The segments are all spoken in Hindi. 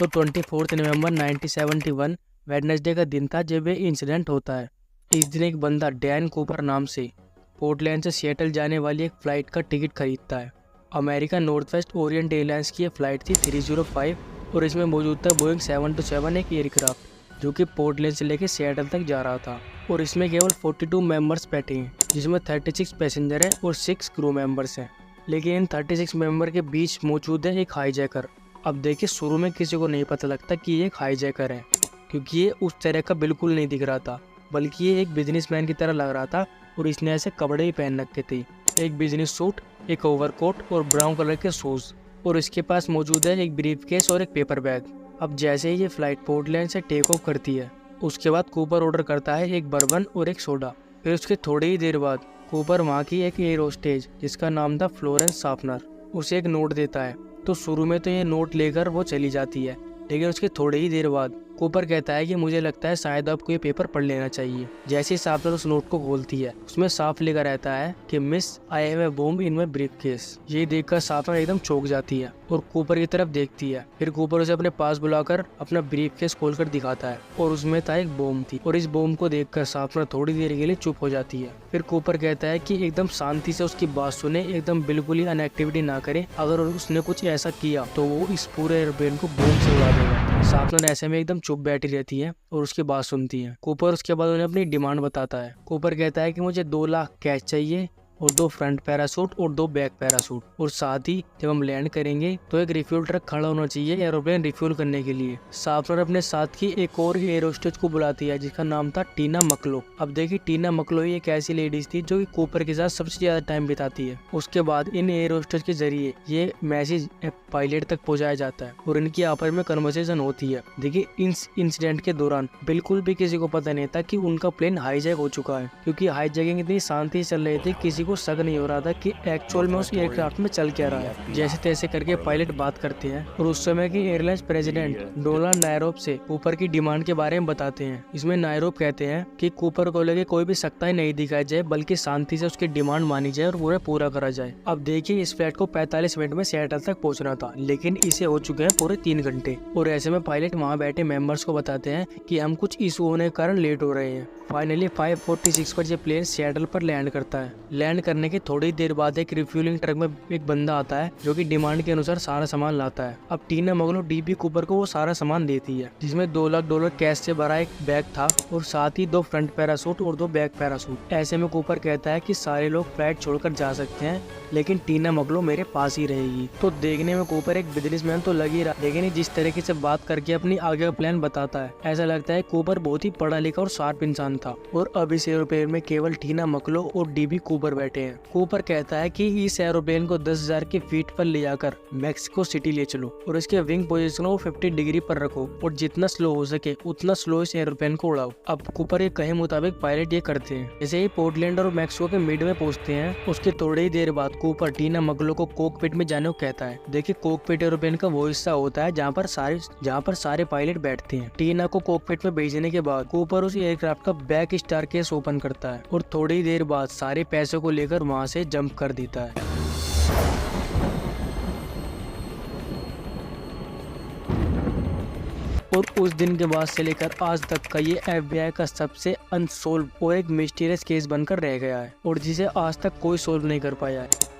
तो 24 नवंबर 1971 वेडनेसडे का दिन था जब ये इंसिडेंट होता है। इस दिन एक बंदा डैन कूपर नाम से पोर्टलैंड से सिएटल जाने वाली एक फ़्लाइट का टिकट खरीदता है। American north west Orient airlines की ये फ़्लाइट थी 305 और इसमें मौजूद था बोइंग 727 एक एयरक्राफ्ट जो कि पोर्टलैंड से लेकर सिएटल तक जा रहा था। और इसमें केवल 42 मेंबर्स बैठे हैं, जिसमें 36 पैसेंजर हैं और 6 क्रू मेंबर्स हैं। लेकिन इन 36 मेंबर के बीच मौजूद है एक हाईजैकर। अब देखिए, शुरू में किसी को नहीं पता लगता कि ये एक हाईजैकर है, क्योंकि ये उस तरह का बिल्कुल नहीं दिख रहा था, बल्कि ये एक बिजनेसमैन की तरह लग रहा था और इसने ऐसे कपड़े ही पहन रखे थे, एक बिजनेस सूट, एक ओवरकोट और ब्राउन कलर के शूज। और इसके पास मौजूद है एक ब्रीफकेस और एक पेपर बैग। अब जैसे ही ये फ्लाइट पोर्टलैंड से टेक ऑफ करती है, उसके बाद कूपर ऑर्डर करता है एक बर्बन और एक सोडा। फिर उसके थोड़ी ही देर बाद कूपर वहाँ की एक एयर होस्टेज जिसका नाम था फ्लोरेंस शाफनर, उसे एक नोट देता है। तो शुरू में तो ये नोट लेकर वो चली जाती है, लेकिन उसके थोड़ी ही देर बाद कूपर कहता है कि मुझे लगता है शायद आपको ये पेपर पढ़ लेना चाहिए। जैसे ही शाफनर उस नोट को खोलती है, उसमें साफ लिखा रहता है कि miss I have a bomb in my briefcase. ये देखकर शाफनर एकदम चौंक जाती है और कूपर की तरफ देखती है। फिर कूपर उसे अपने पास बुलाकर अपना ब्रीफकेस खोलकर दिखाता है और उसमें था एक बॉम्ब थी। और इस बॉम्ब को देखकर शाफनर थोड़ी देर के लिए चुप हो जाती है। फिर कूपर कहता है कि एकदम शांति से उसकी बात सुने, एकदम बिल्कुल ही अनएक्टिविटी ना करे। अगर उसने कुछ ऐसा किया तो वो इस पूरे एयरप्लेन को बॉम्ब से उड़ा देगा। शाफनर ऐसे में एकदम चुप बैठी रहती है और उसकी बात सुनती है। कूपर उसके बाद उन्हें अपनी डिमांड बताता है। कूपर कहता है कि मुझे 2 लाख कैश चाहिए और 2 फ्रंट पैराशूट और 2 बैक पैराशूट। और साथ ही जब हम लैंड करेंगे तो एक रिफ्यूल ट्रक खड़ा होना चाहिए एरोप्लेन रिफ्यूल करने के लिए। शाफनर अपने साथ की एक और एयर होस्टेज को बुलाती है जिसका नाम था टीना मकलो। अब देखिए, टीना मकलो ही एक ऐसी लेडीज थी जो कि कूपर के साथ सबसे ज्यादा टाइम बिताती है। उसके बाद इन एयर होस्टेज के जरिए ये मैसेज पायलट तक पहुंचाया जाता है और इनकी आपस में कन्वर्सेशन होती है। देखिए, इस इंसिडेंट के दौरान बिल्कुल भी किसी को पता नहीं था कि उनका प्लेन हाईजैक हो चुका है, क्योंकि हाईजैकिंग इतनी शांति से चल रही थी, किसी को शक नहीं हो रहा था कि एक्चुअल में उस एयरक्राफ्ट में चल क्या रहा है। जैसे तैसे करके पायलट बात करते हैं और उस समय की एयरलाइंस प्रेसिडेंट डोनाल्ड नायरोब से कूपर की डिमांड के बारे में बताते हैं। इसमें नायरोब कहते हैं कि कूपर को लेके कोई भी सख्ताई नहीं दिखाई जाए, बल्कि शांति से उसकी डिमांड मानी जाए और पूरा पूरा करा जाए। अब देखिए, इस फ्लाइट को 45 मिनट में सिएटल तक पहुंचना था, लेकिन इसे हो चुके हैं पूरे 3 घंटे। और ऐसे में पायलट वहाँ बैठे मेंबर्स को बताते हैं कि हम कुछ इशू होने के कारण लेट हो रहे हैं। फाइनली 5:46 पर ये प्लेन सिएटल पर लैंड करता है। लैंड करने के थोड़ी देर बाद एक रिफ्यूलिंग ट्रक में एक बंदा आता है जो कि डिमांड के अनुसार सारा सामान लाता है। अब टीना मगलो डीबी कूपर को वो सारा सामान देती है, जिसमें $2 लाख कैश से भरा एक बैग था और साथ ही 2 फ्रंट पैराशूट और 2 बैक पैराशूट। ऐसे में कूपर कहता है कि सारे लोग फ्लाइट छोड़कर जा सकते हैं, लेकिन टीना मगलो मेरे पास ही रहेगी। तो देखने में कूपर एक बिजनेसमैन तो लग ही रहा, लेकिन जिस तरीके से बात करके अपनी आगे का प्लान बताता है, ऐसा लगता है कूपर बहुत ही पढ़ा लिखा और शार्प इंसान था। और अब इस एरोप्लेन में केवल टीना मकलो और डीबी कूपर बैठे हैं। कूपर कहता है कि इस एरोप्लेन को 10,000 की फीट पर ले जाकर मैक्सिको सिटी ले चलो और इसके विंग पोजीशन को 50 डिग्री पर रखो और जितना स्लो हो सके उतना स्लो इस एरोप्लेन को उड़ाओ। अब कूपर के कहे मुताबिक पायलट ये करते हैं। जैसे ही पोर्टलैंड और मैक्सिको के मिड में पहुंचते हैं, उसके थोड़ी ही देर बाद कूपर टीना मकलो को कॉकपिट में जाने को कहता है। देखिए, कॉकपिट एरोप्लेन का वो हिस्सा होता है जहाँ पर सारे पायलट बैठते हैं। टीना को कॉकपिट में भेजने के बाद कूपर उस एयरक्राफ्ट का बैक स्टार केस ओपन करता है और थोड़ी देर बाद सारे पैसों को लेकर वहाँ से जंप कर देता है। और उस दिन के बाद से लेकर आज तक का ये FBI का सबसे अनसोल्व और एक मिस्टीरियस केस बनकर रह गया है और जिसे आज तक कोई सोल्व नहीं कर पाया है।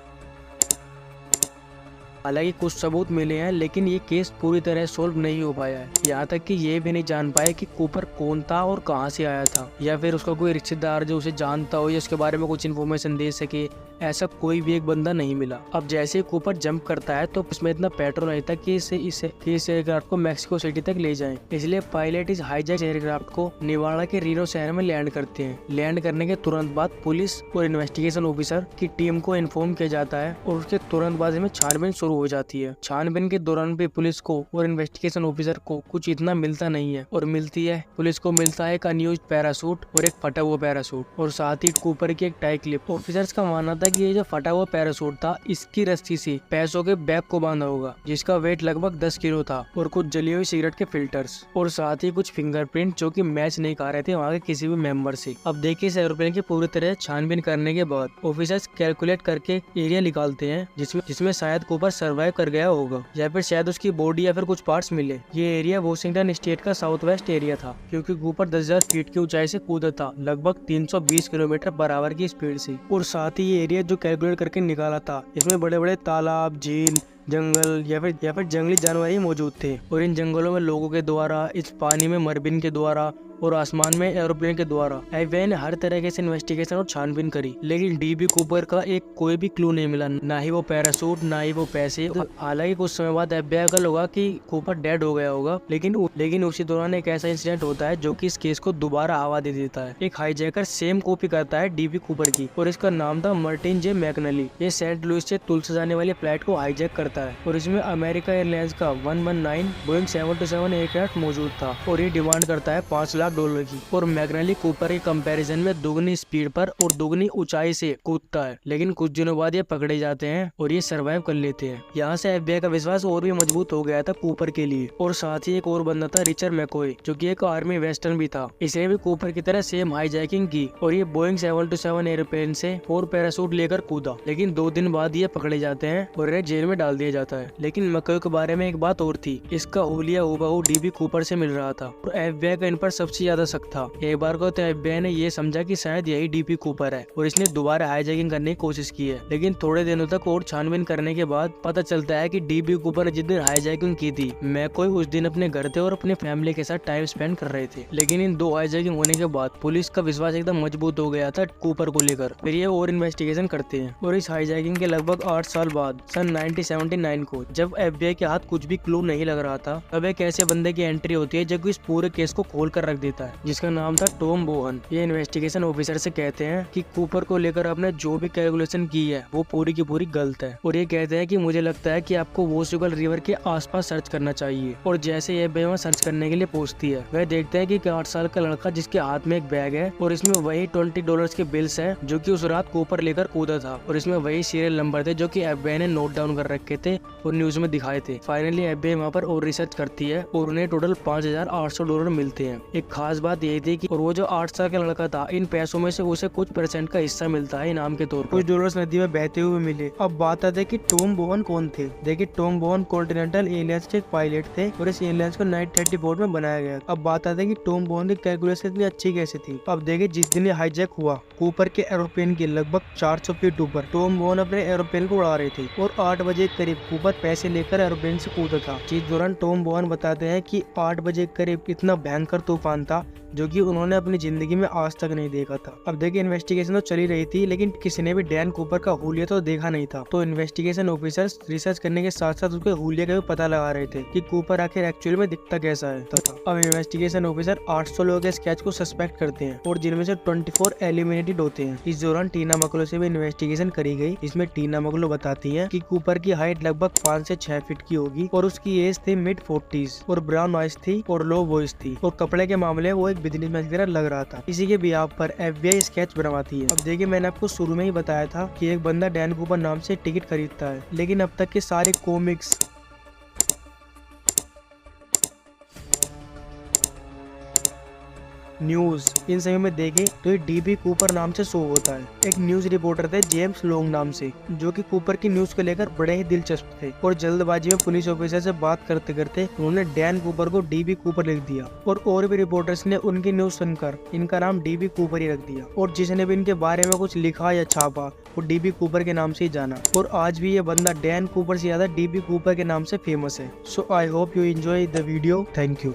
हालांकि कुछ सबूत मिले हैं, लेकिन ये केस पूरी तरह सोल्व नहीं हो पाया है। यहाँ तक कि ये भी नहीं जान पाए कि कूपर कौन था और कहाँ से आया था, या फिर उसका कोई रिश्तेदार जो उसे जानता हो या उसके बारे में कुछ इन्फॉर्मेशन दे सके। ऐसा कोई भी एक बंदा नहीं मिला। अब जैसे ही कूपर जंप करता है तो उसमें इतना पेट्रोल नहीं था कि इस एयरक्राफ्ट को मैक्सिको सिटी तक ले जाएं। इसलिए पायलट इस हाईजैक एयरक्राफ्ट को निवाड़ा के रीनो शहर में लैंड करते हैं। लैंड करने के तुरंत बाद पुलिस और इन्वेस्टिगेशन ऑफिसर की टीम को इन्फॉर्म किया जाता है और उसके तुरंत बाद इसमें छानबीन शुरू हो जाती है। छानबीन के दौरान भी पुलिस को और इन्वेस्टिगेशन ऑफिसर को कुछ इतना मिलता नहीं है, और मिलती है पुलिस को मिलता है एक अनयूज्ड पैराशूट और एक फटा हुआ पैराशूट और साथ ही कूपर की एक टाई क्लिप। ऑफिसर्स का मानना था कि ये जो फटा हुआ पैराशूट था, इसकी रस्सी से पैसों के बैग को बांधा होगा जिसका वेट लगभग 10 किलो था, और कुछ जली हुई सिगरेट के फिल्टर्स और साथ ही कुछ फिंगरप्रिंट जो कि मैच नहीं कर रहे थे वहाँ के किसी भी मेंबर से। अब देखिए, इस एरोप्लेन की पूरी तरह छानबीन करने के बाद ऑफिसर्स कैलकुलेट करके एरिया निकालते हैं जिसमें शायद कूपर सर्वाइव कर गया होगा, या फिर शायद उसकी बॉडी या फिर कुछ पार्ट्स मिले। ये एरिया वॉशिंगटन स्टेट का साउथ वेस्ट एरिया था, क्योंकि कूपर 10,000 फीट की ऊंचाई से कूदा था, लगभग 320 किलोमीटर पर आवर की स्पीड से। और साथ ही ये एरिया जो कैलकुलेट करके निकाला था, इसमें बड़े बड़े तालाब, झील, जंगल या फिर जंगली जानवर ही मौजूद थे। और इन जंगलों में लोगों के द्वारा, इस पानी में मरबिन के द्वारा और आसमान में एरोप्लेन के द्वारा एफबीआई ने हर तरह से इन्वेस्टिगेशन और छानबीन करी, लेकिन डीबी कूपर का एक कोई भी क्लू नहीं मिला, ना ही वो पैरासूट, ना ही वो पैसे। हालांकि कुछ समय बाद एफबीआई का लगा कि कूपर डेड हो गया होगा, लेकिन उसी दौरान एक ऐसा इंसिडेंट होता है जो कि इस केस को दोबारा हवा दे देता है। एक हाईजैकर सेम कॉपी करता है डीबी कूपर की, और इसका नाम था मार्टिन जे मैकनली। ये सेंट लुइस से तुल्सा जाने वाली फ्लाइट को हाईजैक करता है, और इसमें अमेरिका एयरलाइंस का 119 बोइंग 727 एयरक्राफ्ट मौजूद था, और ये डिमांड करता है $5 लाख की। और मैकनली कूपर के कंपैरिजन में दोगुनी स्पीड पर और दोगुनी ऊंचाई से कूदता है, लेकिन कुछ दिनों बाद ये पकड़े जाते हैं और ये सर्वाइव कर लेते हैं। यहाँ से एफबीआई का विश्वास और भी मजबूत हो गया था कूपर के लिए। और साथ ही एक और बंदा था रिचर्ड मैकॉय, जो कि एक आर्मी वेस्टर्न भी था। इसने भी कूपर की तरह सेम हाईजैकिंग की, और ये बोइंग 727 एयरप्लेन से 4 पैरासूट लेकर कूदा, लेकिन 2 दिन बाद ये पकड़े जाते हैं और इन्हें जेल में डाल दिया जाता है। लेकिन मैकॉय के बारे में एक बात और थी, इसका हुलिया हूबहू डीबी कूपर से मिल रहा था, और एफबीआई का इन पर सबसे ज्यादा शक था। एक बार को तो एफबीआई ने ये समझा कि शायद यही डीबी कूपर है, और इसने दोबारा हाईजैकिंग करने की कोशिश की है। लेकिन थोड़े दिनों तक और छानबीन करने के बाद पता चलता है कि डीबी कूपर ने जिस दिन हाईजैकिंग की थी, मैकॉय उस दिन अपने घर थे और अपनी फैमिली के साथ टाइम स्पेंड कर रहे थे। लेकिन इन 2 हाईजैकिंग होने के बाद पुलिस का विश्वास एकदम मजबूत हो गया था कूपर को लेकर। फिर ये और इन्वेस्टिगेशन करते हैं, और इस हाईजैकिंग के लगभग 8 साल बाद सन 1979 को, जब एफबीआई के हाथ कुछ भी क्लू नहीं लग रहा था, तब एक ऐसे बंदे की एंट्री होती है जो कि इस पूरे केस को खोल कर रख देता है, जिसका नाम था टॉम बोहन। ये इन्वेस्टिगेशन ऑफिसर से कहते हैं कि कूपर को लेकर आपने जो भी कैलकुलेशन की है वो पूरी की पूरी गलत है, और ये कहते हैं कि मुझे लगता है कि आपको वोशुगल रिवर के आसपास सर्च करना चाहिए। और जैसे ये वहाँ सर्च करने के लिए पहुंचती है, वह देखते हैं कि 8 साल का लड़का जिसके हाथ में एक बैग है, और इसमें वही $20 के बिल्स है जो कि उस रात कूपर लेकर कूदा था, और इसमें वही सीरियल नंबर थे जो कि एफबीआई ने नोट डाउन कर रखे थे और न्यूज में दिखाए थे। फाइनली एफबीआई वहाँ पर और रिसर्च करती है, और उन्हें टोटल $5,800 मिलते हैं। एक खास बात यही थी कि और वो जो 8 साल का लड़का था, इन पैसों में से उसे कुछ % का हिस्सा मिलता है इनाम के तौर पर। कुछ डॉलर्स नदी में बहते हुए मिले। अब बात आती है कि टॉम बोहन कौन थे। देखिए, टॉम बोहन कॉन्टिनेंटल एयरलाइंस के एक पायलट थे, और इस एयरलाइंस को 1934 में बनाया गया। अब बात आती है कि टॉम बोहन की कैलकुलेशन इतनी अच्छी कैसे थी। अब देखिए, जिस दिन ये हाईजैक हुआ, कूपर के एरोप्लेन के लगभग 400 फीट ऊपर टॉम बोहन अपने एरोप्लेन को उड़ा रहे थे, और 8 बजे करीब कूपर पैसे लेकर एरोप्लेन से कूदा था। जिस दौरान टॉम बोहन बताते हैं कि 8 बजे करीब इतना भयंकर तूफान था जो कि उन्होंने अपनी जिंदगी में आज तक नहीं देखा था। अब देखिए, इन्वेस्टिगेशन तो चली रही थी, लेकिन किसी ने भी डैन कूपर का हुलिया तो देखा नहीं था। तो इन्वेस्टिगेशन ऑफिसर्स रिसर्च करने के साथ साथ उसके हुलिया का भी पता लगा रहे थे कि कूपर आखिर एक्चुअल में दिखता कैसा है। अब इन्वेस्टिगेशन ऑफिसर 800 लोगों के स्केच को सस्पेक्ट करते हैं, और जिनमें से 24 एलिमिनेटेड होते हैं। इस दौरान टीना मैकलो से भी इन्वेस्टिगेशन करी गई। इसमें टीना मैकलो बताती है कि कूपर की हाइट लगभग 5 से 6 फीट की होगी, और उसकी एज थी mid-40s, और ब्राउन आइज थी और लो वॉइस थी, और कपड़े के मामले वो एक बिजनेसमैन की तरह लग रहा था। इसी के बिहाफ पर एफबीआई स्केच बनवाती है। अब देखिए, मैंने आपको शुरू में ही बताया था कि एक बंदा डैन कूपर नाम से टिकट खरीदता है, लेकिन अब तक के सारे कॉमिक्स, न्यूज, इन सभी में देखें तो ये डीबी कूपर नाम से शो होता है। एक न्यूज रिपोर्टर थे जेम्स लॉन्ग नाम से, जो कि कूपर की न्यूज को लेकर बड़े ही दिलचस्प थे, और जल्दबाजी में पुलिस ऑफिसर से बात करते करते उन्होंने डैन कूपर को डीबी कूपर लिख दिया, और भी रिपोर्टर्स ने उनकी न्यूज सुनकर इनका नाम डीबी कूपर ही रख दिया, और जिसने भी इनके बारे में कुछ लिखा या छापा वो डीबी कूपर के नाम से ही जाना। और आज भी ये बंदा डैन कूपर से ज्यादा डीबी कूपर के नाम से फेमस है। So I hope you enjoy the video. Thank you.